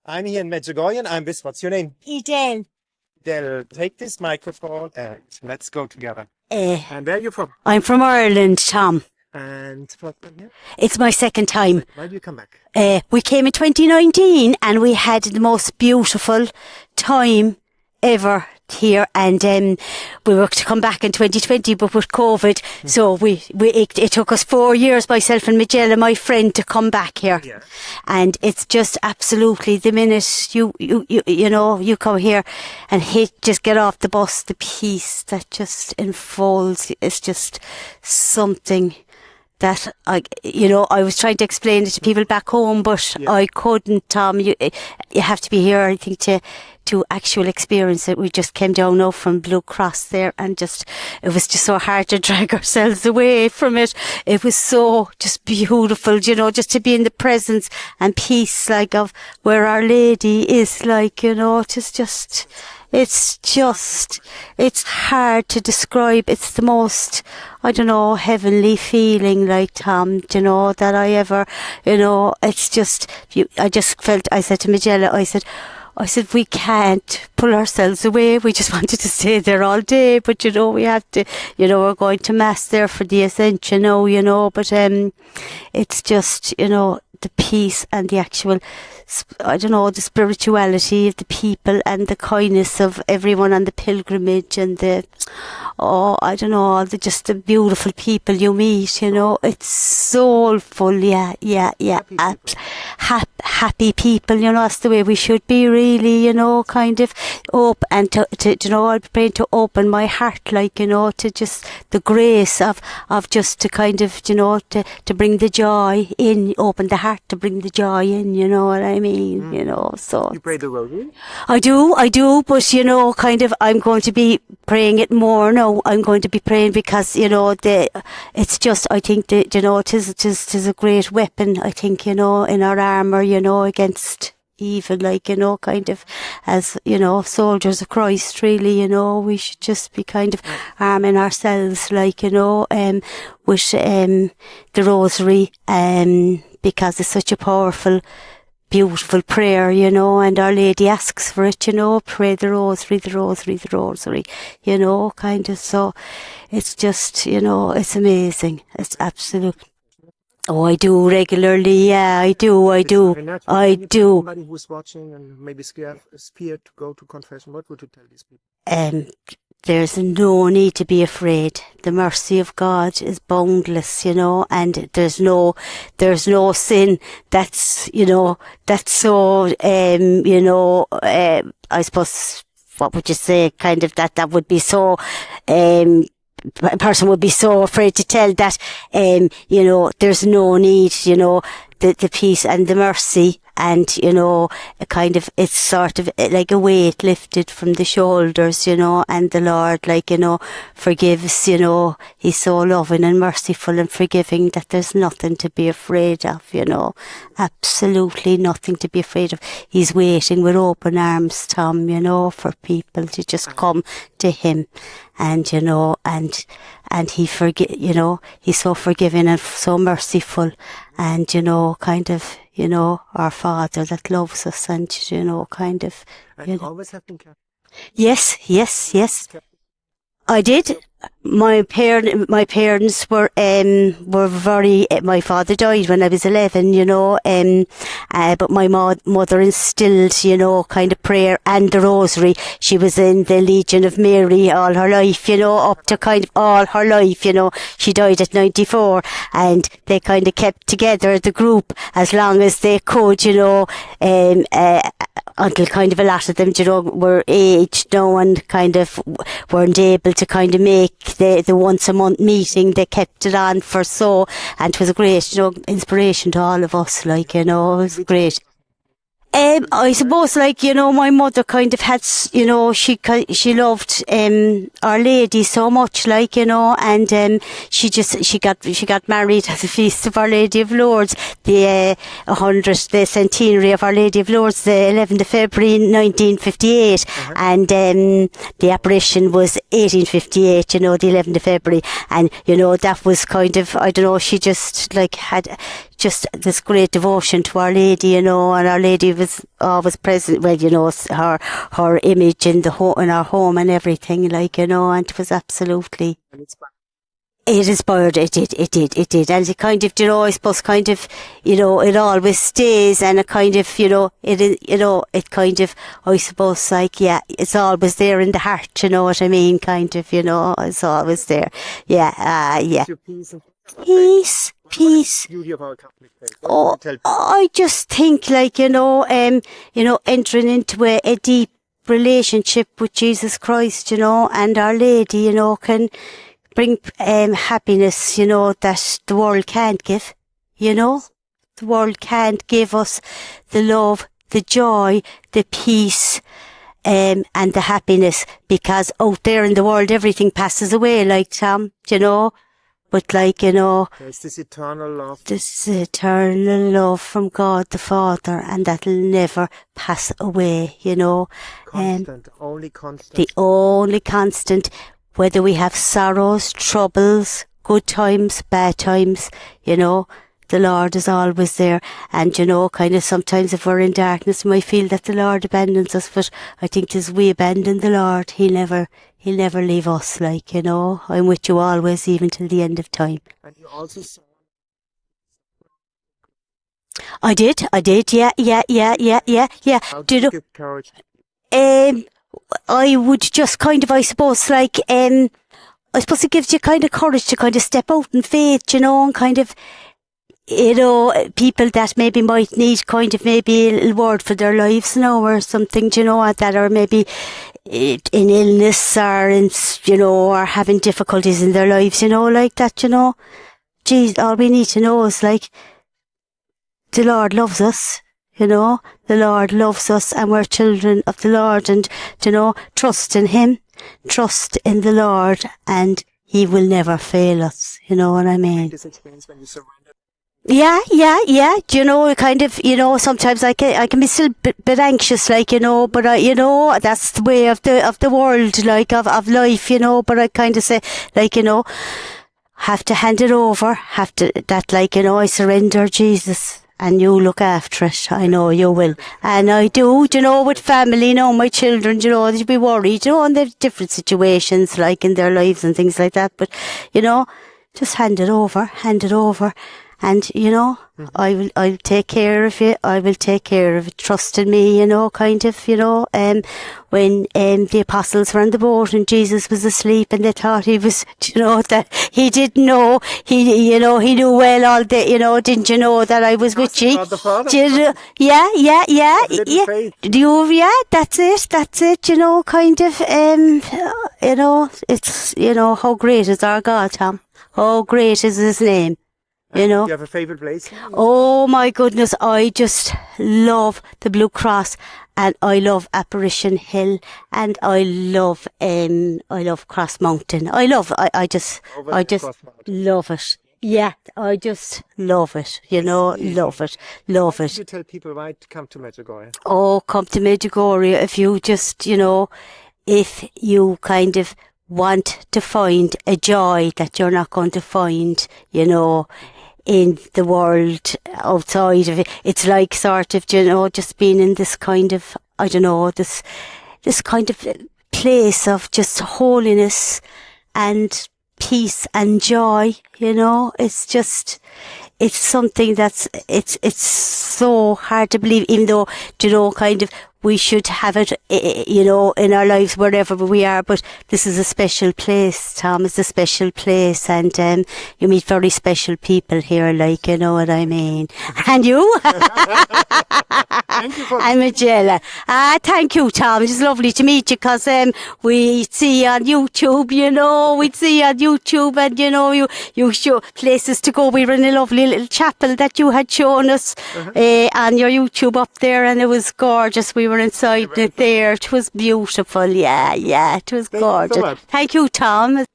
I'm here in Medjugorje and I'm with, what's your name? Edel. Del, take this microphone and let's go together. Uh, And where are you from? I'm from Ireland, Tom. And what from here? It's my second time. Why do you come back? We came in 2019 and we had the most beautiful time ever here, and we were to come back in 2020, but with COVID, so it took us 4 years, myself and Majella, my friend, to come back here. Yeah. And it's just absolutely, the minute you know, you come here and just get off the bus, the peace that just unfolds, it's just something that I was trying to explain it to people back home, but I couldn't, Tom. You have to be here, I think, to actually experience it. We just came down now from Blue Cross there, and it was just so hard to drag ourselves away from it. It was so just beautiful, just to be in the presence and peace, like, of where Our Lady is, like, it's hard to describe. It's the most, heavenly feeling, like, Tom, that I ever, it's just, I just felt, I said to Majella, I said, we can't pull ourselves away. We just wanted to stay there all day. But, we have to, we're going to Mass there for the Ascension now, but it's just, the peace and the actual, the spirituality of the people and the kindness of everyone on the pilgrimage and just the beautiful people you meet, it's soulful, happy people, that's the way we should be, really, kind of open, and to I'll be praying to open my heart, like, to just the grace of just to kind of, to bring the joy in, open the heart to bring the joy in, you know what I mean, so. You pray the rosary? I do, but, kind of, I'm going to be praying it more now. I'm going to be praying because, it's just, I think that, tis a great weapon, I think, in our armour, against evil, like, kind of, as, soldiers of Christ, really, we should just be kind of arming ourselves, like, with, the rosary, because it's such a powerful, beautiful prayer, and Our Lady asks for it, pray the rosary, kind of, so it's just, it's amazing. It's absolute. Oh, I do regularly, yeah, I do. Somebody who's watching and maybe scared to go to confession, what would you tell these people? There's no need to be afraid. The mercy of God is boundless, and there's no sin that's, that's so, I suppose, what would you say, kind of that would be so, a person would be so afraid to tell that, there's no need, the peace and the mercy, and, kind of, it's sort of like a weight lifted from the shoulders, and the Lord, like, forgives, He's so loving and merciful and forgiving that there's nothing to be afraid of, absolutely nothing to be afraid of. He's waiting with open arms, Tom, for people to just come to Him, and, and He He's so forgiving and so merciful, and, kind of, our Father that loves us, and, kind of. And always have been Catholic? Yes. I did. My parents were very, my father died when I was 11, but my mother instilled, kind of prayer and the rosary. She was in the Legion of Mary all her life, up to kind of all her life, She died at 94, and they kind of kept together the group as long as they could, until kind of a lot of them, were aged now and kind of weren't able to kind of make the once a month meeting. They kept it on for so, and it was a great, inspiration to all of us, like, it was great. I suppose, like, my mother kind of had, she loved, Our Lady so much, like, and, she got married at the Feast of Our Lady of Lourdes, the centenary of Our Lady of Lourdes, the 11th of February 1958, and, the apparition was 1858, the 11th of February, and, that was kind of, she just, like, had just this great devotion to Our Lady, and Our Lady was always present. Well, you know, her image in in our home and everything, like, you know, and it was absolutely. And it's back. It inspired, it did. And it kind of, you know, I suppose kind of, you know, it always stays, and it kind of, you know, it is, you know, it kind of, I suppose, like, yeah, it's always there in the heart, you know what I mean, kind of, you know, it's always there. Yeah, yeah. Your peace and Peace. What is the beauty of our Catholic faith? What Oh, do you tell people? I just think, like, you know, entering into a deep relationship with Jesus Christ, you know, and Our Lady, you know, can bring happiness, you know, that the world can't give, you know. The world can't give us the love, the joy, the peace, and the happiness, because out there in the world everything passes away, like, Tom, you know. But, like, you know, There's this eternal love. this eternal love from God the Father, and that'll never pass away, you know. Constant, only constant. The only constant, whether we have sorrows, troubles, good times, bad times, you know, the Lord is always there. And, you know, kind of sometimes if we're in darkness, we might feel that the Lord abandons us, but I think as we abandon the Lord, He'll never leave us, like, you know. I'm with you always, even till the end of time. And you also saw. I did, yeah. How Do you did know, you give courage? I would just kind of, I suppose, like, I suppose it gives you kind of courage to kind of step out in faith, you know, and kind of, you know, people that maybe might need kind of maybe a little word for their lives now or something, you know, that are maybe in illness or in, you know, or having difficulties in their lives, you know, like that, you know. Geez, all we need to know is, like, the Lord loves us, you know. The Lord loves us, and we're children of the Lord, and, you know, trust in Him, trust in the Lord, and He will never fail us, you know what I mean. This experience when you surrender. Yeah. Do you know, kind of, you know, sometimes I can be still a bit anxious, like, you know, but you know, that's the way of the world, like, of life, you know, but I kind of say, like, you know, have to hand it over, like, you know, I surrender, Jesus, and you look after it. I know you will. And I do, you know, with family, you know, my children, you know, they'd be worried, you know, and they've different situations, like, in their lives and things like that, but, you know, just hand it over. And, you know, I'll take care of it. I will take care of it. Trust in me, you know, kind of, you know. When the apostles were on the boat and Jesus was asleep and they thought he was, you know, that he didn't know. He knew well all day, you know, didn't you know that I was with you? God the Father. Yeah. Faith. That's it, you know, kind of, you know, it's, you know, how great is our God, Tom? How great is His name? You know. Do you have a favourite place? Oh my goodness, I just love the Blue Cross, and I love Apparition Hill, and I love Cross Mountain. I just love it. Yeah, I just love it. You know, love it. You tell people why to come to Medjugorje. Oh, come to Medjugorje if you just, you know, if you kind of want to find a joy that you're not going to find, you know, in the world outside of it. It's like sort of, you know, just being in this kind of, I don't know, this kind of place of just holiness and peace and joy, you know. It's just, it's something that's, it's so hard to believe, even though, you know, kind of, we should have it, you know, in our lives wherever we are, but this is a special place, Tom. It's a special place, and you meet very special people here, like, you know what I mean. And you? Thank you for I'm a jailer. Thank you, Tom. It's lovely to meet you, because we see you on YouTube, you know, and, you know, you show places to go. We were in a lovely little chapel that you had shown us on your YouTube up there, and it was gorgeous. We were inside it there. It was beautiful. Yeah, it was gorgeous. Thank you so much. Thank you, Tom.